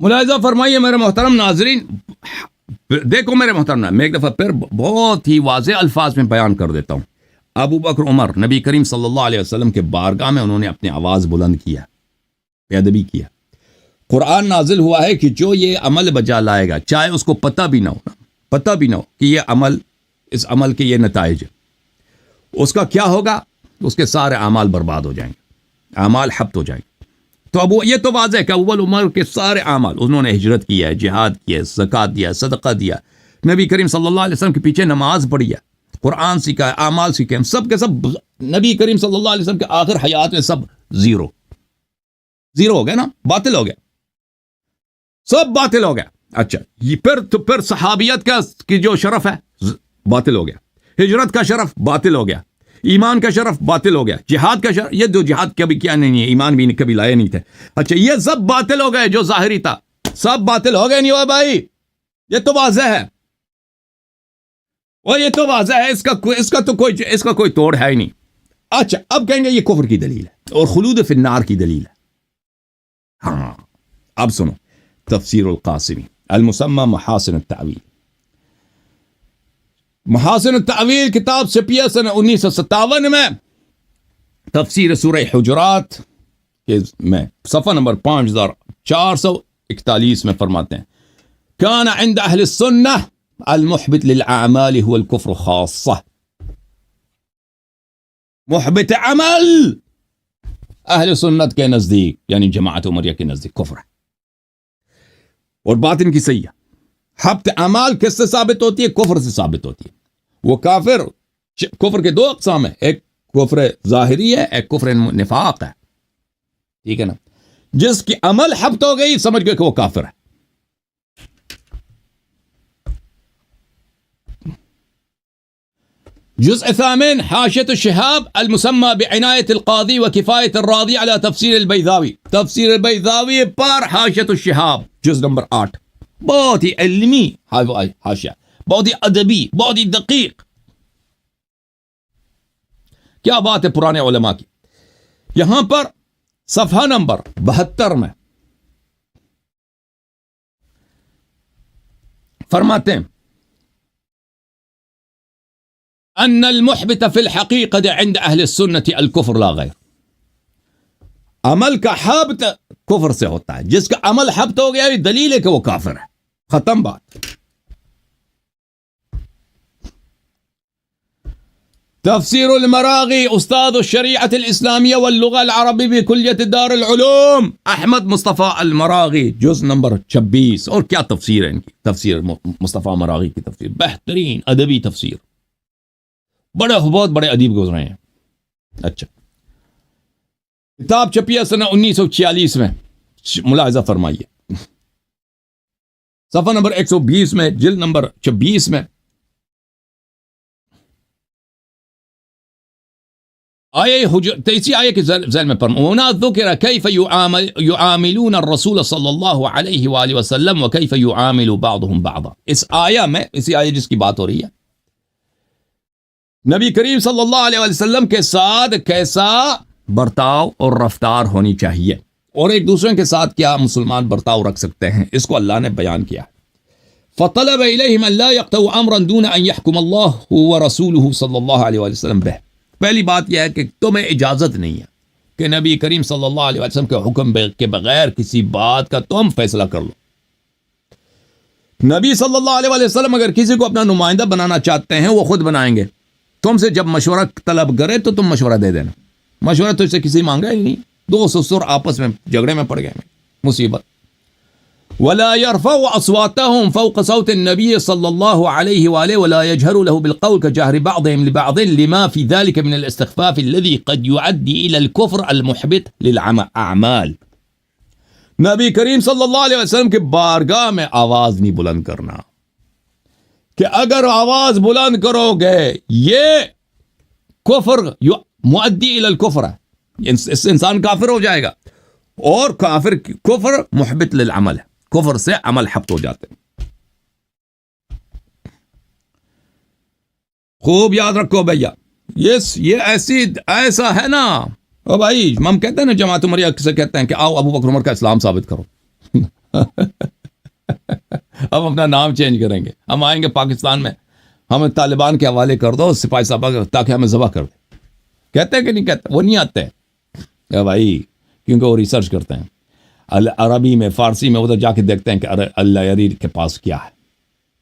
ملاحظہ فرمائیے میرے محترم ناظرین، دیکھو میرے محترم، میں ایک دفعہ پھر بہت ہی واضح الفاظ میں بیان کر دیتا ہوں۔ ابو بکر عمر نبی کریم صلی اللہ علیہ وسلم کے بارگاہ میں انہوں نے اپنی آواز بلند کیا، بے ادبی کیا۔ قرآن نازل ہوا ہے کہ جو یہ عمل بجا لائے گا، چاہے اس کو پتہ بھی نہ ہو کہ یہ عمل، اس عمل کے یہ نتائج، اس کا کیا ہوگا، اس کے سارے اعمال برباد ہو جائیں گے، اعمال حبط ہو جائیں گے۔ تو یہ تو واضح ہے کہ اول عمر کے سارے اعمال، انہوں نے ہجرت کیا ہے، جہاد کیا ہے، زکوٰۃ دیا، صدقہ دیا، نبی کریم صلی اللہ علیہ وسلم کے پیچھے نماز پڑھی ہے، قرآن سیکھا ہے، اعمال سیکھے ہیں، سب کے سب نبی کریم صلی اللہ علیہ وسلم کے آخر حیات میں سب زیرو ہو گیا نا، باطل ہو گیا، سب باطل ہو گیا۔ اچھا، یہ پھر صحابیت کا کی جو شرف ہے باطل ہو گیا، ہجرت کا شرف باطل ہو گیا، ایمان کا شرف باطل ہو گیا، جہاد کا شرف، یہ جو جہاد کبھی کیا نہیں ہے، ایمان بھی کبھی لائے نہیں تھے، اچھا یہ سب باطل ہو گئے، جو ظاہری تھا سب باطل ہو گئے، نہیں ہوا بھائی؟ یہ تو واضح ہے، اور یہ تو واضح ہے، اس کا کوئی توڑ ہے ہی نہیں۔ اچھا، اب کہیں گے یہ کفر کی دلیل ہے اور خلود فی النار کی دلیل ہے۔ ہاں، اب سنو، تفسیر القاسمی المسمى محاسن التعویل، محاسن التعویل کتاب چھپی سن 1957 میں، تفسیر سورہ حجرات میں صفحہ نمبر 5441 میں فرماتے ہیں، کان عند اہل السنہ المحبط للأعمال هو الكفر خاصہ، محبط عمل اہل سنت کے نزدیک، یعنی جماعت عمریہ کے نزدیک کفر ہے، اور بات ان کی صحیح ہے۔ حبط اعمال کس سے ثابت ہوتی ہے؟ کفر سے ثابت ہوتی ہے۔ وہ کفر کے دو اقسام ہیں، ایک کفر ظاہری ہے، ایک کفر نفاق ہے، ٹھیک ہے نا؟ جس کی عمل حبط ہو گئی، سمجھ گئے کہ وہ کافر ہے۔ جزء ثامن، حاشیۃ الشہاب المسمى بعنایت القاضی وکفایت الراضی علی تفسیر البیضاوی، تفسیر البیضاوی پر حاشیۃ الشہاب جز نمبر 8، بہت ہی علمی حاشیہ، بہت ہی ادبی، بہت ہی دقیق۔ کیا بات ہے پرانے علماء کی۔ یہاں پر صفحہ نمبر 72 میں فرماتے ہیں، ان المحبط فی الحقیقت عند اہل السنت الکفر لا غیر، عمل کا حبط کفر سے ہوتا ہے، جس کا عمل حبط ہو گیا یہ دلیل ہے کہ وہ کافر ہے، ختم بات۔ تفسیر المراغی استاد الشریعت الاسلامیہ واللغة العربی بکلیت دار العلوم، احمد مصطفیٰ المراغی، جز نمبر 26، اور کیا تفسیر ہے ان کی، تفسیر مصطفیٰ مراغی کی تفسیر، بہترین ادبی تفسیر، بہت بڑے ادیب گزرے ہیں۔ اچھا، کتاب چھپی ہے سنہ 1946 میں، ملاحظہ فرمائیے صفحہ نمبر 120 میں، جلد نمبر 26 میں، تیسری آیے کے ذیل میں وَهُنَا ذُكِرَ كَيْفَ يُعَامِلُونَ الرَّسُولَ صلی اللہ علیہ وآلہ وسلم وَكَيْفَ يُعَامِلُ بَعْضُهُمْ بَعْضًا، اس آیہ میں، اسی آیہ جس کی بات ہو رہی ہے، نبی کریم صلی اللہ علیہ وسلم کے ساتھ کیسا برتاؤ اور رفتار ہونی چاہیے، اور ایک دوسرے کے ساتھ کیا مسلمان برتاؤ رکھ سکتے ہیں، اس کو اللہ نے بیان کیا۔ فطلب الیہم ان لا یقطعوا امرا دون ان یحکم اللہ ورسولہ صلی اللہ علیہ وسلم بہ، پہلی بات یہ ہے کہ تمہیں اجازت نہیں ہے کہ نبی کریم صلی اللہ علیہ وسلم کے حکم کے بغیر کسی بات کا تم فیصلہ کر لو۔ نبی صلی اللہ علیہ وسلم اگر کسی کو اپنا نمائندہ بنانا چاہتے ہیں، وہ خود بنائیں گے، تم سے جب مشورہ طلب کرے تو تم مشورہ دے دینا، مشورہ تو اس سے کسی مانگا ہی نہیں، دو سسر آپس میں جھگڑے میں پڑ گئے، مصیبت۔ ولا يرفعوا اصواتهم فوق صوت النبي صلى الله عليه واله ولا يجهروا له بالقول كجهر بعضهم لبعض لما في ذلك من الاستخفاف الذي قد يؤدي الى الكفر المحبط للاعمال، نبی کریم صلی اللہ علیہ وسلم کے بارگاہ میں آواز نہیں بلند کرنا، کہ اگر آواز بلند کرو گے یہ کفر مؤدی الی الکفر ہے، اس انسان کافر ہو جائے گا، اور کفر محبط للعمل ہے، کفر سے عمل حبط ہو جاتے ہیں۔ خوب یاد رکھو بھیا، یہ ایسا ہے نا، او بھائی ہم کہتے ہیں نا، جماعت عمریہ سے کہتے ہیں کہ آؤ ابو بکر عمر کا اسلام ثابت کرو، ہم اپنا نام چینج کریں گے, ہم آئیں گے پاکستان میں, ہمیں طالبان کے حوالے کر دو سپاہی صاحبہ تاکہ ہمیں ذبح کر دیں. کہتے ہیں کہ نہیں کہتے؟ وہ نہیں آتے ہیں بھائی, کیونکہ وہ ریسرچ کرتے ہیں عربی میں, فارسی میں, ادھر جا کے دیکھتے ہیں کہ اللہ یری کے پاس کیا ہے,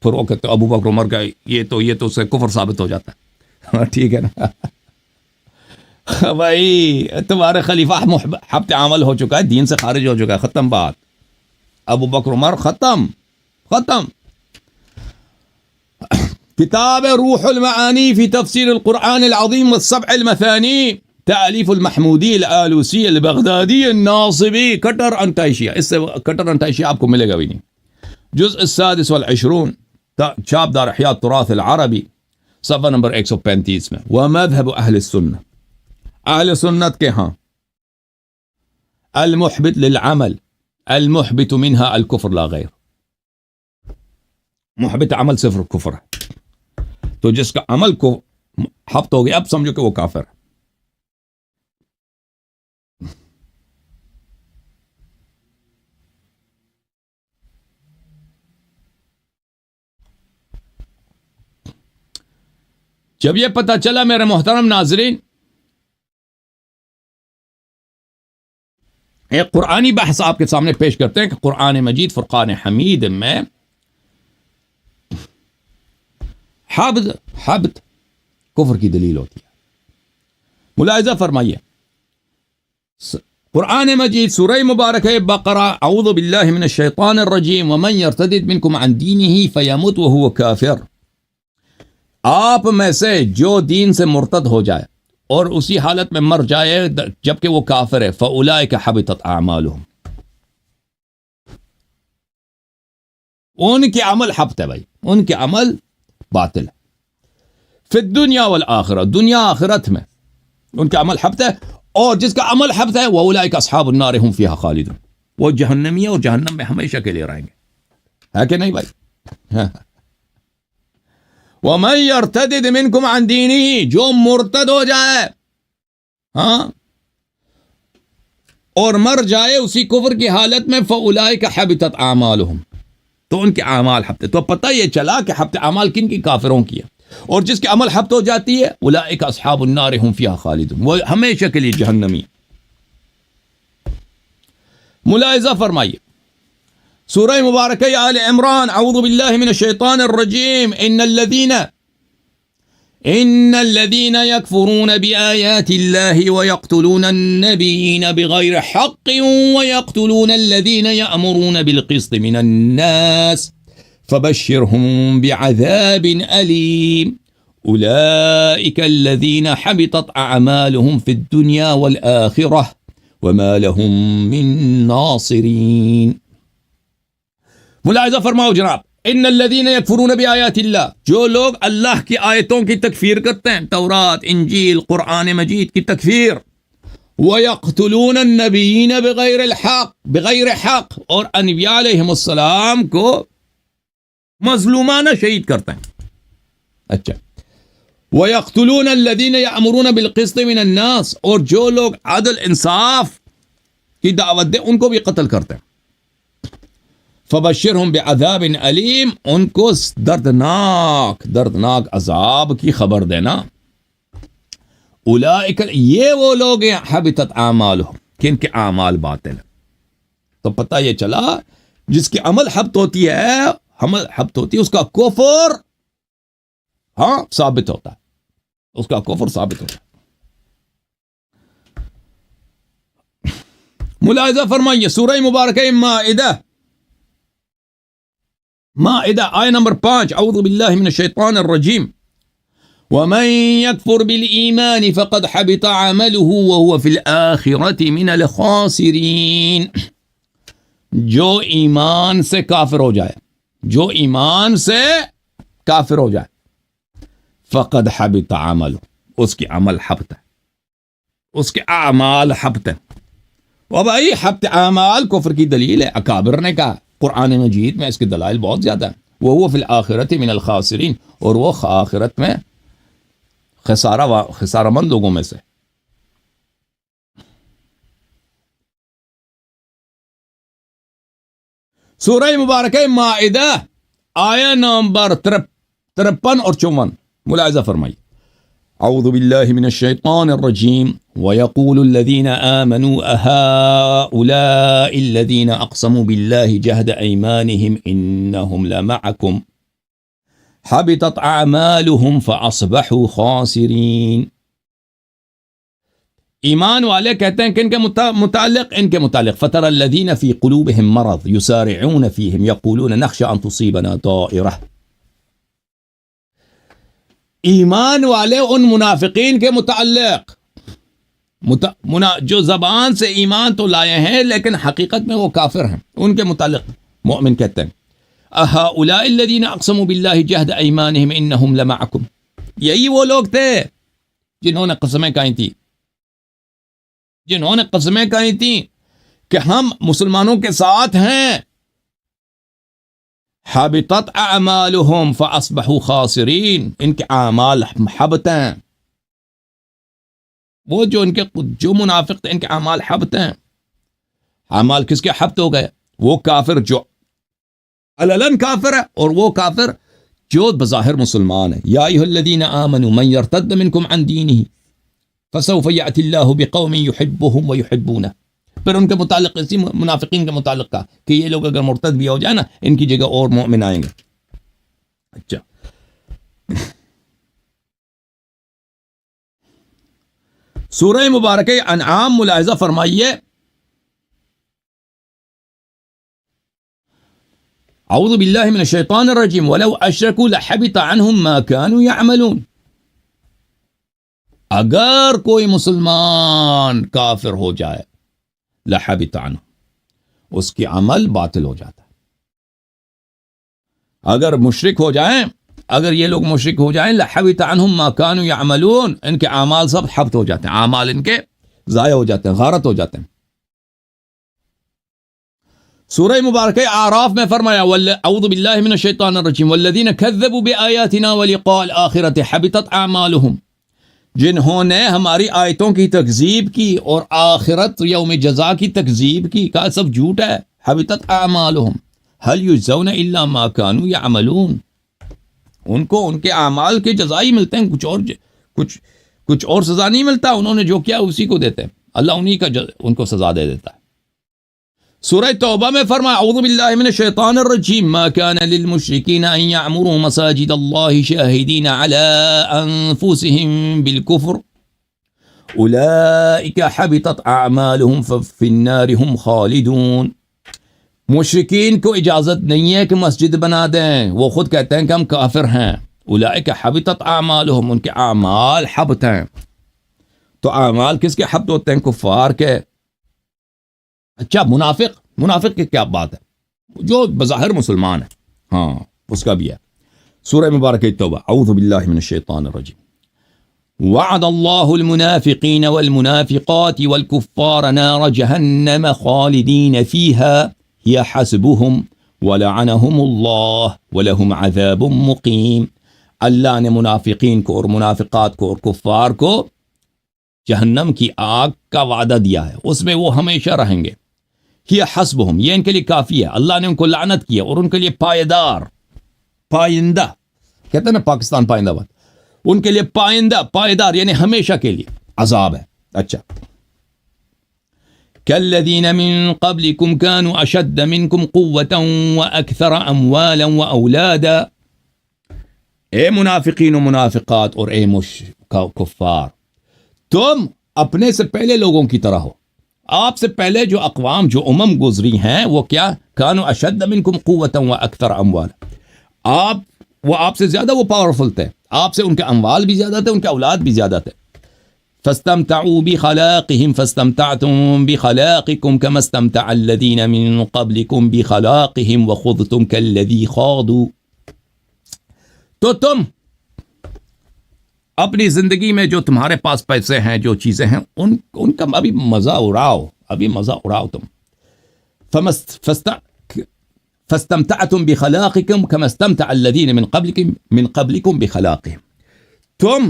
پھر وہ کہتے ہیں ابو بکر عمر کا یہ تو اس سے کفر ثابت ہو جاتا ہے. ٹھیک ہے نا بھائی, تمہارے خلیفہ حبت عمل ہو چکا ہے, دین سے خارج ہو چکا ہے, ختم بات. ابو بکر عمر ختم. کتاب روح المعانی فی تفسیر القرآن العظیم والسبع المثانی, تألیف المحمودی الآلوسی البغدادی الناصبی, کٹر انٹائشیا. اس سے کٹر انٹائشیا آپ کو ملے گا بھی نہیں. جزء السادس والعشرون, چاپ دار احیاء التراث العربی, صفحہ نمبر 135 میں. ومذهب اہل السنہ, اہل سنت کے ہاں, المحبط للعمل المحبط منها الكفر لا غیر. محبط عمل صرف کفر ہے, تو جس کا عمل کو حبط ہو گیا اب سمجھو کہ وہ کافر ہے. جب یہ پتہ چلا میرے محترم ناظرین, ایک قرآنی بحث آپ کے سامنے پیش کرتے ہیں کہ قرآن مجید فرقان حمید میں حبط کفر کی دلیل ہوتی ہے. ملاحظہ فرمائیے, قرآن مجید سورہ مبارکہ بقرہ, اعوذ باللہ من الشیطان الرجیم ومن یرتدد منکم عن دینہ فیمت وہو کافر. آپ میں سے جو دین سے مرتد ہو جائے اور اسی حالت میں مر جائے جبکہ وہ کافر ہے, فاولئک حبطت اعمالہم, ان کے عمل حبط ہے بھائی, ان کے عمل باطل ہے. فی الدنیا والآخرہ, دنیا آخرت میں ان کا عمل حبط ہے, اور جس کا عمل حبط ہے وَأُولَٰئِكَ أَصْحَابُ النَّارِ هُمْ فِيهَا خَالِدُونَ, وہ جہنمی ہے اور جہنم میں ہمیشہ کے لیے رہیں گے. ہے کہ نہیں بھائی؟ وَمَن يَرْتَدِدْ مِنْكُمْ عَنْ دِينِهِ, جو مرتد ہو جائے ہاں اور مر جائے اسی کفر کی حالت میں, فَأُولَٰئِكَ حَبِطَتْ أَعْمَالُهُمْ, تو ان کے اعمال حبط ہے. تو پتہ یہ چلا کہ حبط اعمال کن کی, کافروں کی ہے, اور جس کے عمل حبط ہو جاتی ہے اولئک اصحاب النار هم فیها خالدون, وہ ہمیشہ کے لیے جہنمی. ملاحظہ فرمائیے, سورہ مبارکہ آل عمران, اعوذ باللہ من الشیطان الرجیم, ان الذين يكفرون بآيات الله ويقتلون النبيين بغير حق ويقتلون الذين يأمرون بالقسط من الناس فبشرهم بعذاب أليم أولئك الذين حبطت أعمالهم في الدنيا والآخرة وما لهم من ناصرين. ملاحظہ فرماؤ جناب, ان الذين يكفرون بآيات الله, جو لوگ اللہ کی آیتوں کی تکفیر کرتے ہیں, تورات, انجیل, قرآن مجید کی تکفیر, وَيَقْتُلُونَ النَّبِيِّينَ بغیر حق, اور انبیاء علیہم السلام کو مظلومانہ شہید کرتے ہیں. اچھا, وَيَقْتُلُونَ الَّذِينَ يَأْمُرُونَ بِالْقِسْطِ مِنَ النَّاسِ, اور جو لوگ عدل انصاف کی دعوت دیں ان کو بھی قتل کرتے ہیں. فبشرہم بعذاب علیم, ان کو دردناک عذاب کی خبر دینا. اولئک, یہ وہ لوگ ہیں, حبطت اعمالہم, کہ ان کے اعمال باطل. تو پتہ یہ چلا جس کی عمل حبط ہوتی ہے, اس کا کفر ہاں ثابت ہوتا ہے, اس کا کفر ثابت ہوتا ہے. ملاحظہ فرمائیے, سورہ مبارکہ مائدہ آیہ نمبر 5, اعوذ باللہ من الشیطان الرجیم, ومن يكفر بالایمان فقد حبط عمله وهو في الآخرة من الخاسرین. جو ایمان سے کافر ہو جائے, فقد حبط عمله, اس کی عمل حبط ہے, اس کے اعمال حبط ہیں. اور بھائی حبط اعمال کفر کی دلیل ہے, اکابر نے کہا, قرآن مجید میں اس کے دلائل بہت زیادہ ہیں. وہ فی الآخرۃ من الخاسرین, اور وہ آخرت میں خسارہ مند لوگوں میں سے. سورہ مبارکہ مائدہ آیا نمبر 53 اور 54 ملاحظہ فرمائیے. اعوذ باللہ من الشیطان الرجیم وَيَقُولُ الَّذِينَ آمَنُوا أَهَؤُلَاءِ الَّذِينَ أَقْسَمُوا بِاللَّهِ جَهْدَ أَيْمَانِهِمْ إِنَّهُمْ لَمَعَكُمْ حَبِطَتْ أَعْمَالُهُمْ فَأَصْبَحُوا خَاسِرِينَ. ایمان والے کہتے ہیں کہ ان کے متعلق فَتَرَى الَّذِينَ فِي قُلُوبِهِمْ مَرَضٌ يُسَارِعُونَ فِيهِمْ يَقُولُونَ نَخْشَىٰ أَن تُصِيبَنَا طَائِرَةٌ. ایمان والے ان منافقین کے متعلق جو زبان سے ایمان تو لائے ہیں لیکن حقیقت میں وہ کافر ہیں، ان کے متعلق مومن کہتے ہیں اَهَؤُلَاءِ الَّذِينَ أَقْسَمُوا بِاللَّهِ جَهْدَ أَيْمَانِهِمْ إِنَّهُمْ لَمَعَكُمْ. یہی وہ لوگ تھے جنہوں نے قسمیں کھائی تھیں کہ ہم مسلمانوں کے ساتھ ہیں. حبطت اعمالهم فاصبحوا خاسرین. ان کے اعمال حبط ہیں. وہ جو منافق تھے ان کے اعمال حبط ہیں. اعمال کس کے حبط ہو گئے؟ وہ کافر جو علن کافر ہے اور وہ کافر جو بظاہر مسلمان ہے. یا ایھا الذین آمنوا من یرتد منکم عن دینہ فسوف یأتی اللہ بقوم یحبهم ویحبونہ. پھر ان کے متعلق اسی منافقین کے متعلق کا کہ یہ لوگ اگر مرتد بھی ہو جائے نا ان کی جگہ اور مومن آئیں گے. اچھا سورہ مبارکہ انعام ملاحظہ فرمائیے. اعوذ باللہ من الشیطان الرجیم ولو اشرکوا لحبط عنہم ما كانوا يعملون. اگر کوئی مسلمان کافر ہو جائے لحبط عنہ اس کی عمل باطل ہو جاتا ہے. اگر مشرک ہو جائیں، اگر یہ لوگ مشرک ہو جائیں لحبط عنہم ما كانوا يعملون، ان کے اعمال سب حبط ہو جاتے ہیں، اعمال ان کے ضائع ہو جاتے ہیں، غارت ہو جاتے ہیں. سورہ مبارکہ اعراف میں فرمایا اعوذ باللہ من الشیطان الرجیم والذین کذبوا بآیاتنا ولقاء الآخرۃ حبطت اعمالهم. جنہوں نے ہماری آیتوں کی تکذیب کی اور آخرت یوم جزا کی تکذیب کی، کہا سب جھوٹ ہے. حبطت اعمالهم هل یجزون الا ما كانوا يعملون. ان کو ان کے اعمال کے جزائی ملتے ہیں، کچھ اور سزا نہیں ملتا. انہوں نے جو کیا اسی کو دیتے ہیں، اللہ انہی کا ان کو سزا دے دیتا ہے. سورہ توبہ میں فرمایا اعوذ باللہ من الشیطان الرجیم ما كان للمشرکین ان یعمروا مساجد اللہ شاہدین علی انفسهم بالکفر اولئک حبطت اعمالهم ففی النار هم خالدون. مشرکین کو اجازت نہیں ہے کہ مسجد بنا دیں، وہ خود کہتے ہیں کہ ہم کافر ہیں. اولئک حبطت اعمالهم، ان کے اعمال حبط ہیں. تو اعمال کس کے حبط ہوتے ہیں؟ کفار کے. اچھا منافق کی کیا بات ہے؟ جو بظاہر مسلمان ہے، ہاں اس کا بھی ہے. سورہ مبارکہ توبہ اعوذ باللہ من الشیطان الرجیم وعد اللہ المنافقین والمنافقات والکفار نار جہنم خالدین فیہا ہی حسبهم ولعنهم اللہ ولہم عذاب مقیم. اللہ نے منافقین کو اور منافقات کو اور کفار کو جہنم کی آگ کا وعدہ دیا ہے، اس میں وہ ہمیشہ رہیں گے. ہی حسبهم، یہ ان کے لیے کافی ہے. اللہ نے ان کو لعنت کیا اور ان کے لیے پائندہ کہتے ہیں نا پاکستان پائندہ بات، ان کے لیے پائیدار یعنی ہمیشہ کے لیے عذاب ہے. اچھا كالذین من قبلکم كانوا اشد منکم قوة واکثر اموالا واولادا. اے منافقین و منافقات اور اے کفار، تم اپنے سے پہلے لوگوں کی طرح ہو. آپ سے پہلے جو اقوام جو گزری ہیں وہ کیا؟ کانوا اشد منکم قوة واکثر اموالا. آپ سے زیادہ وہ پاورفل تھے، آپ سے ان کے اموال بھی زیادہ تھے، ان کے اولاد بھی زیادہ تھے. فاستمتعوا بخلاقهم فاستمتعتم بخلاقكم كما استمتع الذين من قبلكم بخلاقهم وخضتم كالذي خاضوا. تو تم اپنی زندگی میں جو تمہارے پاس پیسے ہیں، جو چیزیں ہیں، ان کا ابھی مزہ اڑاؤ تم. فاستمتعتم بخلاقكم كما استمتع الذين من قبلكم بخلاقهم. تم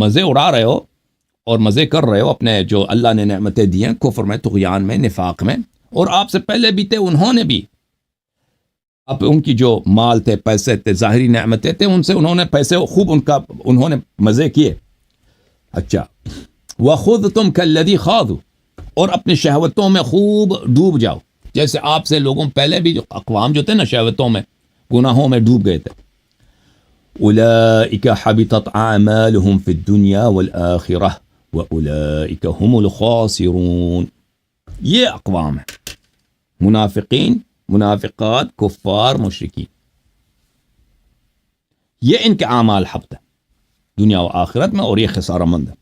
مزے اڑا رہے ہو اور مزے کر رہے ہو اپنے جو اللہ نے نعمتیں دی ہیں، کفر میں، طغیان میں، نفاق میں، اور آپ سے پہلے بھی تھے انہوں نے بھی اب ان کی جو مال تھے پیسے تھے ظاہری نعمتیں تھے ان سے انہوں نے پیسے خوب انہوں نے مزے کیے. اچھا وَخُذْتُمْ كَالَّذِي خَاضُوا اور اپنی شہوتوں میں خوب ڈوب جاؤ جیسے آپ سے لوگوں پہلے بھی جو اقوام جو تھے نا شہوتوں میں گناہوں میں ڈوب گئے تھے. أُولَئِكَ حَبِطَتْ أَعْمَالُهُمْ فِي الدُّنْيَا وَالْآخِرَةِ وَأُولَئِكَ هُمُ الْخَاسِرُونَ. یہ اقوام ہے منافقین منافقات کفار مشرکین یہ ان کے اعمال حبط ہے دنیا و آخرت میں اور یہ خسارہ مند ہے.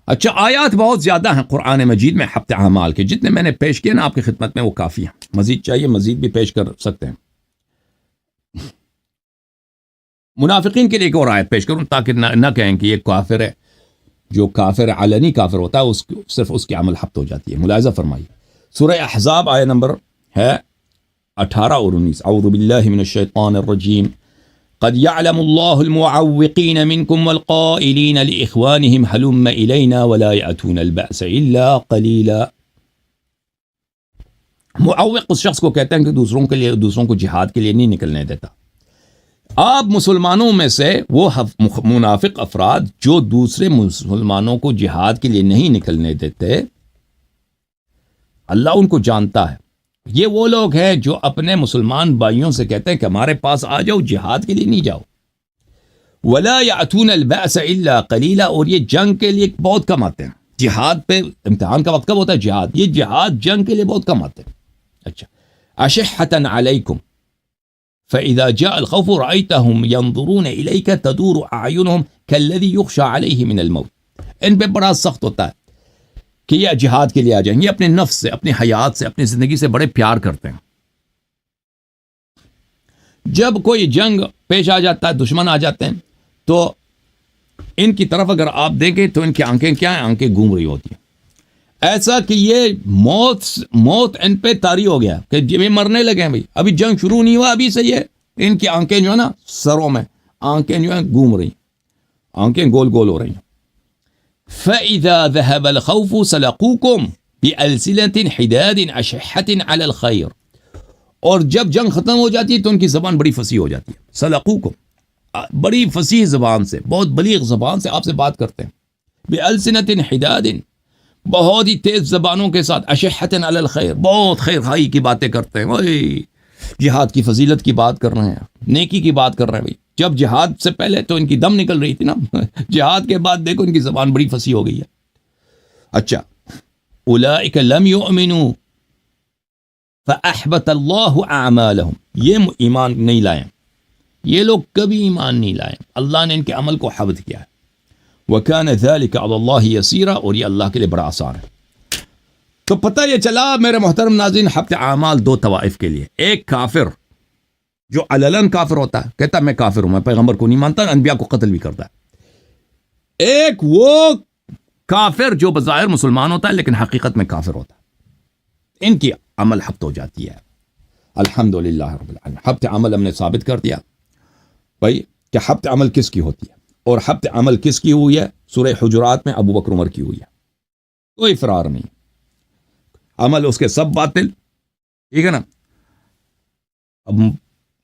اچھا آیات بہت زیادہ ہیں قرآن مجید میں حبط اعمال کے جتنے میں نے پیش کیے نا آپ کی خدمت میں وہ کافی ہیں. مزید چاہیے مزید بھی پیش کر سکتے ہیں. منافقین کے لیے ایک اور آیت پیش کروں تاکہ نہ کہیں کہ یہ کافر ہے. جو کافر علنی کافر ہوتا ہے صرف اس کی عمل حبط ہو جاتی ہے. ملاحظہ فرمائیے سورہ احزاب آیت نمبر ہے 18 اور 19. اعوذ باللہ من الشیطان الرجیم قد يعلم الله المعوقين منكم والقائلين لإخوانهم هلم إلينا ولا يأتون البأس إلا قليلا. معوق اس شخص کو کہتے ہیں کہ دوسروں کو جہاد کے لیے نہیں نکلنے دیتا. آپ مسلمانوں میں سے وہ منافق افراد جو دوسرے مسلمانوں کو جہاد کے لیے نہیں نکلنے دیتے اللہ ان کو جانتا ہے. یہ وہ لوگ ہیں جو اپنے مسلمان بھائیوں سے کہتے ہیں کہ ہمارے پاس آ جاؤ جہاد کے لیے نہیں جاؤ. ولا يأتون البأس الا قليلا اور یہ جنگ کے لیے بہت کم آتے ہیں. جہاد پہ امتحان کا وقت کب ہوتا ہے جہاد یہ جہاد جنگ کے لیے بہت کم آتے ہیں. اچھا اشحة علیکم فإذا جاء الخوف رأيتهم ينظرون إليك تدور أعينهم كالذي يخشى عليه من الموت. ان پہ بڑا سخت ہوتا ہے کہ یہ جہاد کے لیے آ جائیں. یہ اپنے نفس سے اپنی حیات سے اپنی زندگی سے بڑے پیار کرتے ہیں. جب کوئی جنگ پیش آ جاتا ہے دشمن آ جاتے ہیں تو ان کی طرف اگر آپ دیکھیں تو ان کی آنکھیں کیا ہیں آنکھیں گھوم رہی ہوتی ہیں ایسا کہ یہ موت ان پہ طاری ہو گیا کہ جب یہ مرنے لگے ہیں بھائی ابھی جنگ شروع نہیں ہوا ابھی صحیح ہے. ان کی آنکھیں جو ہے نا سروں میں آنکھیں جو ہیں گھوم رہی آنکھیں گول گول ہو رہی ہیں. فَإِذَا ذَهَبَ الْخَوْفُ سَلَقُوكُمْ بِأَلْسِنَةٍ حِدَادٍ أَشِحَّةٍ عَلَى الْخَيْرِ اور جب جنگ ختم ہو جاتی ہے تو ان کی زبان بڑی فصیح ہو جاتی ہے. سَلَقُوكُمْ بڑی فصیح زبان سے بہت بلیغ زبان سے آپ سے بات کرتے ہیں. بِأَلْسِنَةٍ حِدَادٍ بہت ہی تیز زبانوں کے ساتھ اشحۃ علی الخیر بہت خیر خواہی کی باتیں کرتے ہیں. وہی جہاد کی فضیلت کی بات کر رہے ہیں نیکی کی بات کر رہے ہیں. بھائی جب جہاد سے پہلے تو ان کی دم نکل رہی تھی نا جہاد کے بعد دیکھو ان کی زبان بڑی فصیح ہو گئی ہے. اچھا اولئک لم یؤمنوا فاحبط اللہ اعمالهم یہ ایمان نہیں لائے یہ لوگ کبھی ایمان نہیں لائے اللہ نے ان کے عمل کو حبط کیا ہے. وَكَانَ ذَلِكَ عَلَى اللَّهِ يَسِيرًا اور یہ اللہ کے لیے بڑا آسان ہے. تو پتہ یہ چلا میرے محترم ناظرین حبط اعمال دو طوائف کے لیے. ایک کافر جو عللاً کافر ہوتا ہے کہتا ہے میں کافر ہوں میں پیغمبر کو نہیں مانتا انبیاء کو قتل بھی کرتا ہے. ایک وہ کافر جو بظاہر مسلمان ہوتا ہے لیکن حقیقت میں کافر ہوتا ہے. ان کی عمل حبط ہو جاتی ہے. الحمدللہ رب العالمین حبط عمل ہم نے ثابت کر دیا بھائی کہ حبط عمل کس کی ہوتی ہے اور حبط عمل کس کی ہوئی ہے. سورہ حجرات میں ابو بکر عمر کی ہوئی ہے. کوئی فرار نہیں عمل اس کے سب باطل ٹھیک ہے نا. اب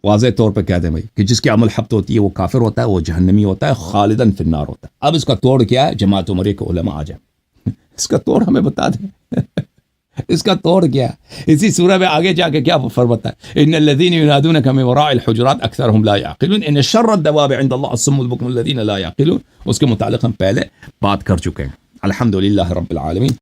واضح طور پہ کہتے ہیں بھائی کہ جس کی عمل حبط ہوتی ہے وہ کافر ہوتا ہے وہ جہنمی ہوتا ہے خالداً فی النار ہوتا ہے. اب اس کا توڑ کیا ہے جماعت عمرہ کے علماء آ جائیں اس کا توڑ ہمیں بتا دیں اس کا توڑ کیا ہے. اسی سورہ میں آگے جا کے کیا فرماتا ہے ان الذين ينادونك من وراء الحجرات اکثرهم لا يعقلون ان شر الدواب عند الله الصم البكم الذين لا يعقلون. اس کے متعلق ہم پہلے بات کر چکے ہیں. الحمدللہ رب العالمین.